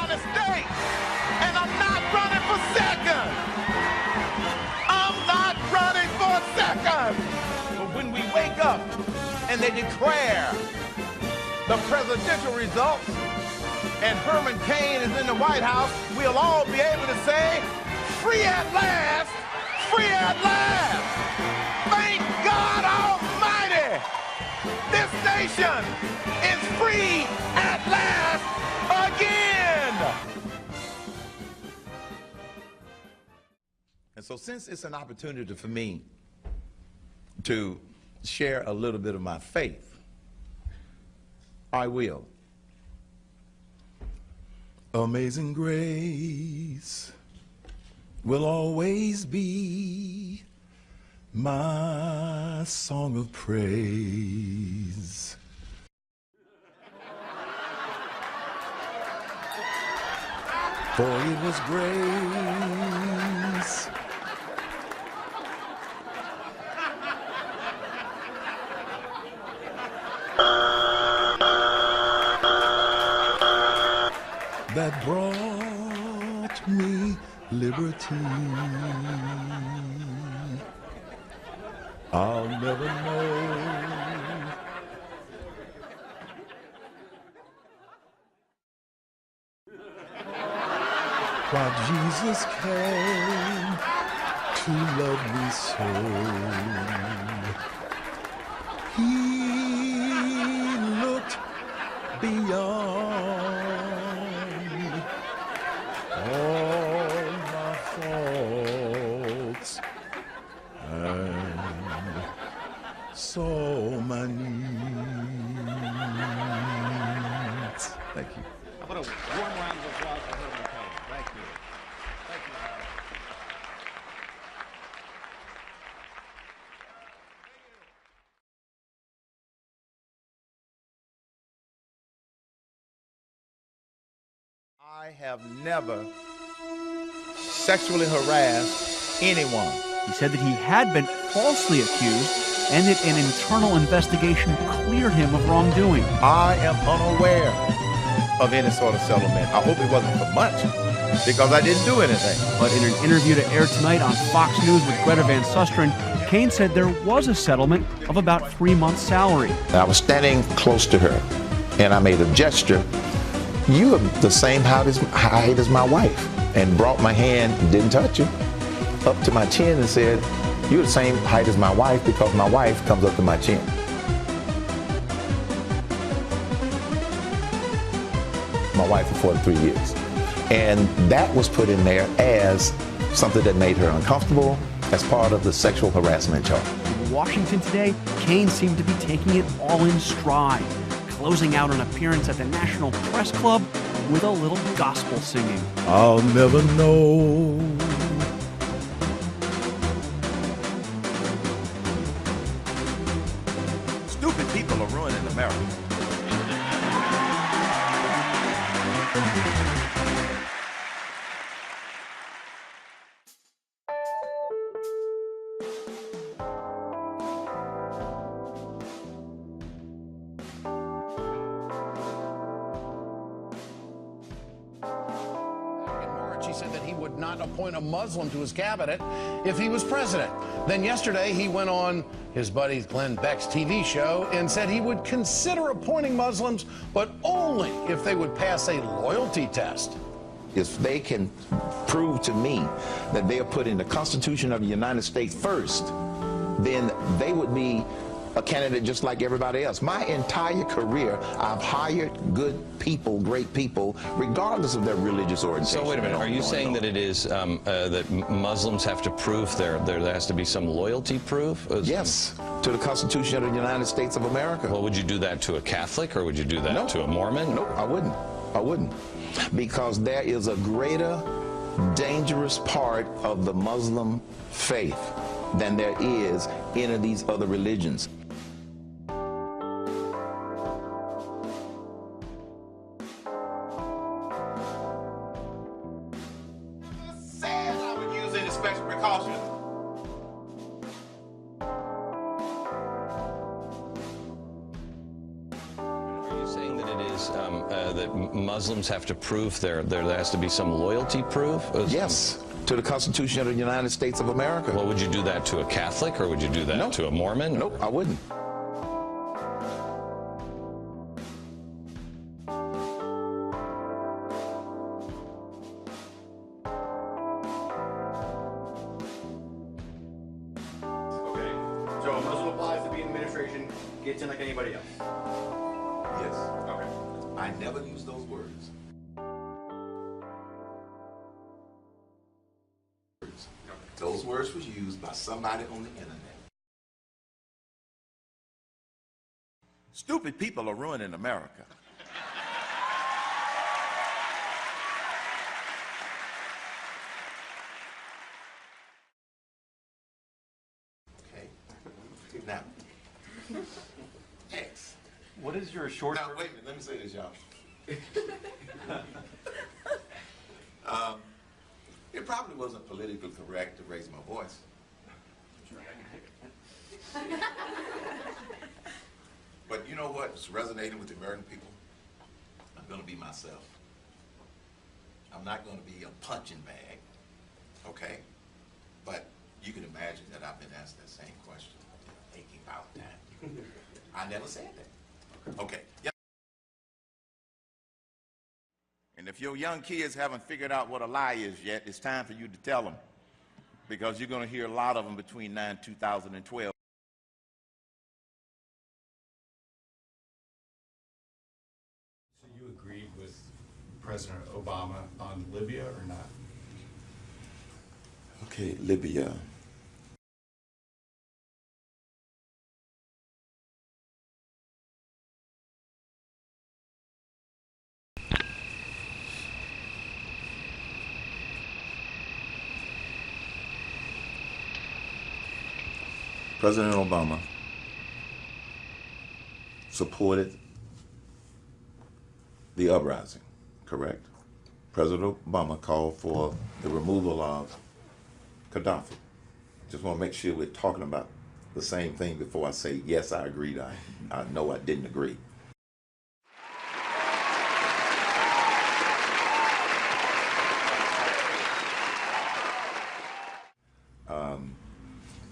United States, and I'm not running for second. I'm not running for second. But when we wake up and they declare the presidential results and Herman Cain is in the White House, we'll all be able to say, free at last, free at last. Thank God Almighty, this nation is free at last again. And so since it's an opportunity for me to share a little bit of my faith, I will. Amazing grace will always be my song of praise. For it was grace that brought me liberty. I'll never know why Jesus came to love me so. He looked beyond all my faults and saw my needs. Thank you. How about a warm round of applause for Herman Cain? Thank you. Thank you. I have never sexually harassed anyone. He said that he had been falsely accused and that an internal investigation cleared him of wrongdoing. I am unaware of any sort of settlement. I hope it wasn't for much, because I didn't do anything. But in an interview to air tonight on Fox News with Greta Van Susteren, Cain said there was a settlement of about 3 months' salary. I was standing close to her, and I made a gesture. You are the same height as my wife, and brought my hand, didn't touch you, up to my chin and said, you're the same height as my wife because my wife comes up to my chin. My wife for 43 years. And that was put in there as something that made her uncomfortable as part of the sexual harassment charge. In Washington today, Cain seemed to be taking it all in stride, closing out an appearance at the National Press Club with a little gospel singing. I'll never know stupid people are ruining America. He said that he would not appoint a Muslim to his cabinet if he was president. Then yesterday he went on his buddy Glenn Beck's TV show and said he would consider appointing Muslims, but only if they would pass a loyalty test. If they can prove to me that they are putting the Constitution of the United States first, then they would be a candidate just like everybody else. My entire career, I've hired good people, great people, regardless of their religious orientation. So wait a minute, are you saying that it is that Muslims have to prove there has to be some loyalty proof? Yes, to the Constitution of the United States of America. Well, would you do that to a Catholic, or would you do that to a Mormon? No, I wouldn't. I wouldn't. Because there is a greater dangerous part of the Muslim faith than there is any of these other religions. Special precautions. Are you saying that it is is that Muslims have to prove there has to be some loyalty proof? Yes, to the Constitution of the United States of America. Well, would you do that to a Catholic, or would you do that to a Mormon? Nope, I wouldn't. Okay. So a Muslim applies to be in administration, gets in like anybody else. Yes. Okay. I never use those words. Those words was used by somebody on the internet. Stupid people are ruining America. Okay. Now, X. What is your short? Now, wait a minute. Let me say this, y'all. It probably wasn't politically correct to raise my voice. But you know what's resonating with the American people? I'm going to be myself. I'm not going to be a punching bag, okay? But you can imagine that I've been asked that same question, thinking about that. I never said that. Okay. Yeah. And if your young kids haven't figured out what a lie is yet, it's time for you to tell them, because you're going to hear a lot of them between now and 2012. So you agreed with President Obama on Libya or not? Okay, Libya. President Obama supported the uprising, correct? President Obama called for the removal of Gaddafi. Just want to make sure we're talking about the same thing before I say, yes, I agreed, I know I didn't agree.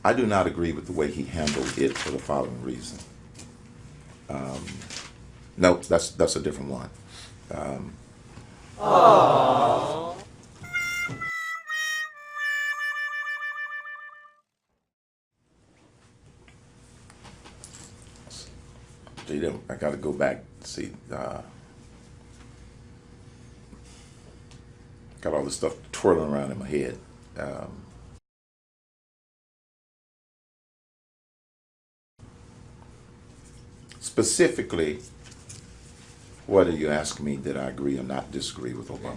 I do not agree with the way he handled it for the following reason. No, that's a different one. I got to go back and see. Got all this stuff twirling around in my head. Specifically, what are you asking me? Did I agree or not disagree with Obama?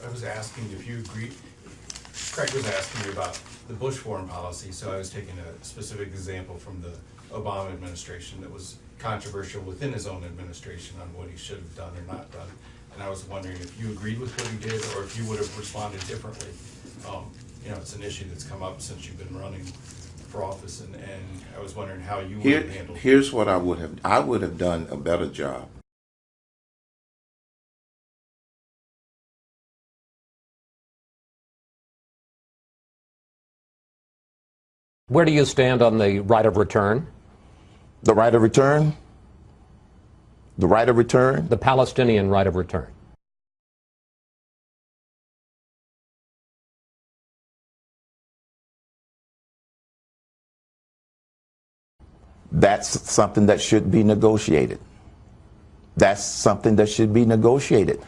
I was asking if you agreed. Craig was asking me about the Bush foreign policy, so I was taking a specific example from the Obama administration that was controversial within his own administration on what he should have done or not done. And I was wondering if you agreed with what he did or if you would have responded differently. You know, it's an issue that's come up since you've been running for office, and I was wondering how you would have handled it. Here's what I would have done a better job. Where do you stand on the right of return? The right of return? The right of return? The Palestinian right of return. That's something that should be negotiated. That's something that should be negotiated.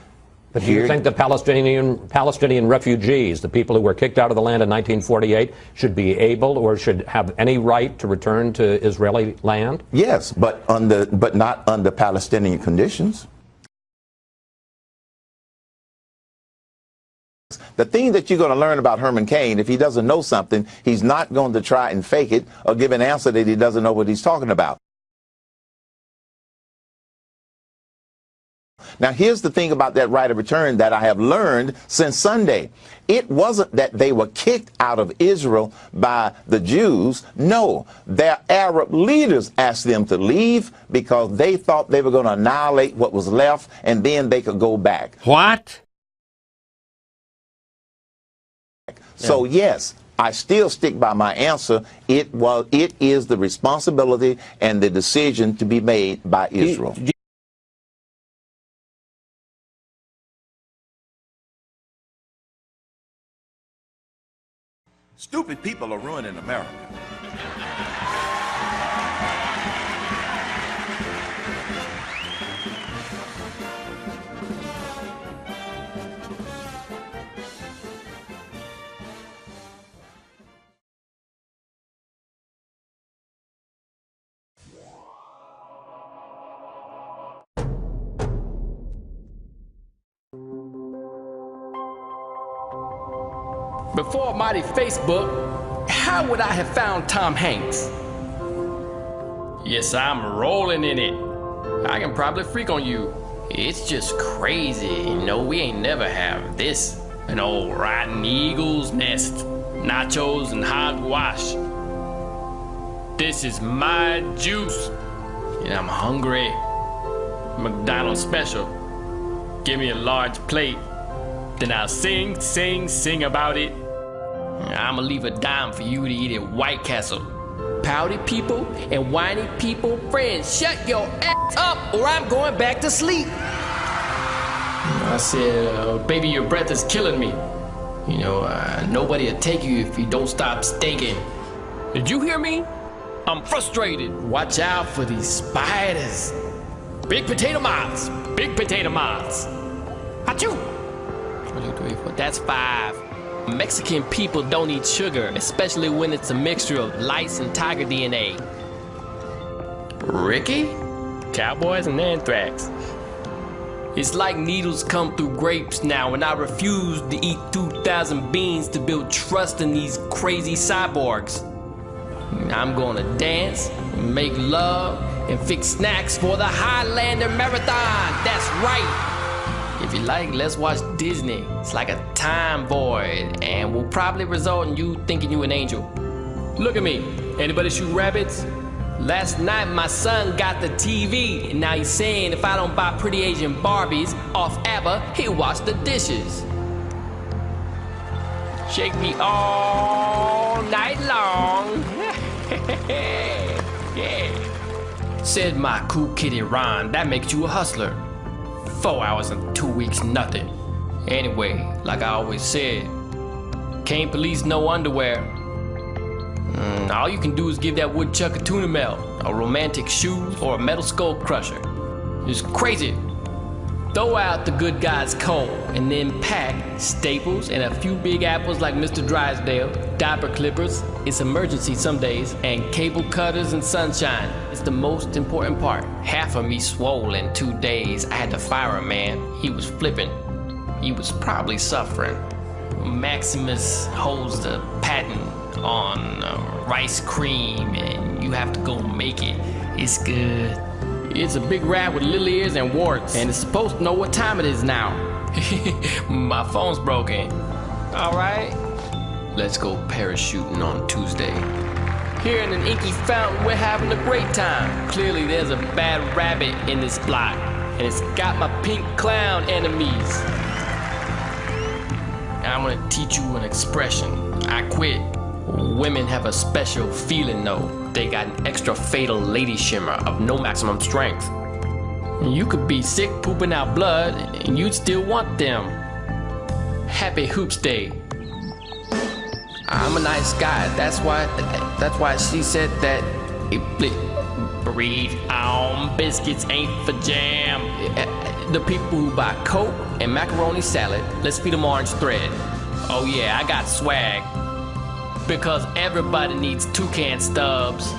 But do you think the Palestinian refugees, the people who were kicked out of the land in 1948, should be able or should have any right to return to Israeli land? Yes, but not under Palestinian conditions. The thing that you're going to learn about Herman Cain, if he doesn't know something, he's not going to try and fake it or give an answer that he doesn't know what he's talking about. Now, here's the thing about that right of return that I have learned since Sunday. It wasn't that they were kicked out of Israel by the Jews. No, their Arab leaders asked them to leave because they thought they were going to annihilate what was left and then they could go back. What? So yes, I still stick by my answer. It is the responsibility and the decision to be made by Israel. Stupid people are ruining America. Before mighty Facebook, how would I have found Tom Hanks? Yes, I'm rolling in it. I can probably freak on you. It's just crazy, you know, we ain't never have this. An old rotten eagle's nest, nachos and hogwash. This is my juice, and I'm hungry. McDonald's special. Give me a large plate, then I'll sing about it. I'ma leave a dime for you to eat at White Castle. Pouty people and whiny people, friends, shut your ass up or I'm going back to sleep. I said, baby, your breath is killing me. You know, nobody will take you if you don't stop stinking. Did you hear me? I'm frustrated. Watch out for these spiders. Big potato moths. Big potato moths. Achoo! 1, 2, 3, 4. That's 5. Mexican people don't eat sugar, especially when it's a mixture of lice and tiger DNA. Ricky? Cowboys and anthrax. It's like needles come through grapes now, and I refuse to eat 2,000 beans to build trust in these crazy cyborgs. I'm gonna dance, make love, and fix snacks for the Highlander Marathon. That's right. If you like, let's watch Disney. It's like a time void, and will probably result in you thinking you an angel. Look at me. Anybody shoot rabbits? Last night my son got the TV, and now he's saying if I don't buy pretty Asian Barbies off ABBA, he'll wash the dishes. Shake me all night long. Yeah. Said my cool kitty Ron, that makes you a hustler. 4 hours in 2 weeks, nothing. Anyway, like I always said, can't police no underwear. All you can do is give that woodchuck a tuna melt, a romantic shoes, or a metal skull crusher. It's crazy. Throw out the good guy's coal and then pack staples and a few big apples like Mr. Drysdale, diaper clippers, it's emergency some days, and cable cutters and sunshine. It's the most important part. Half of me swole in 2 days. I had to fire a man. He was flipping. He was probably suffering. Maximus holds the patent on rice cream and you have to go make it. It's good. It's a big rat with little ears and warts, and it's supposed to know what time it is now. My phone's broken. Alright, let's go parachuting on Tuesday. Here in an inky fountain, we're having a great time. Clearly there's a bad rabbit in this block, and it's got my pink clown enemies. I'm gonna teach you an expression. I quit. Women have a special feeling though. They got an extra fatal lady shimmer of no maximum strength. You could be sick pooping out blood and you'd still want them. Happy Hoops Day. I'm a nice guy. That's why she said that. Breathe on, biscuits ain't for jam. The people who buy Coke and macaroni salad, let's feed them orange thread. Oh yeah, I got swag. Because everybody needs toucan stubs.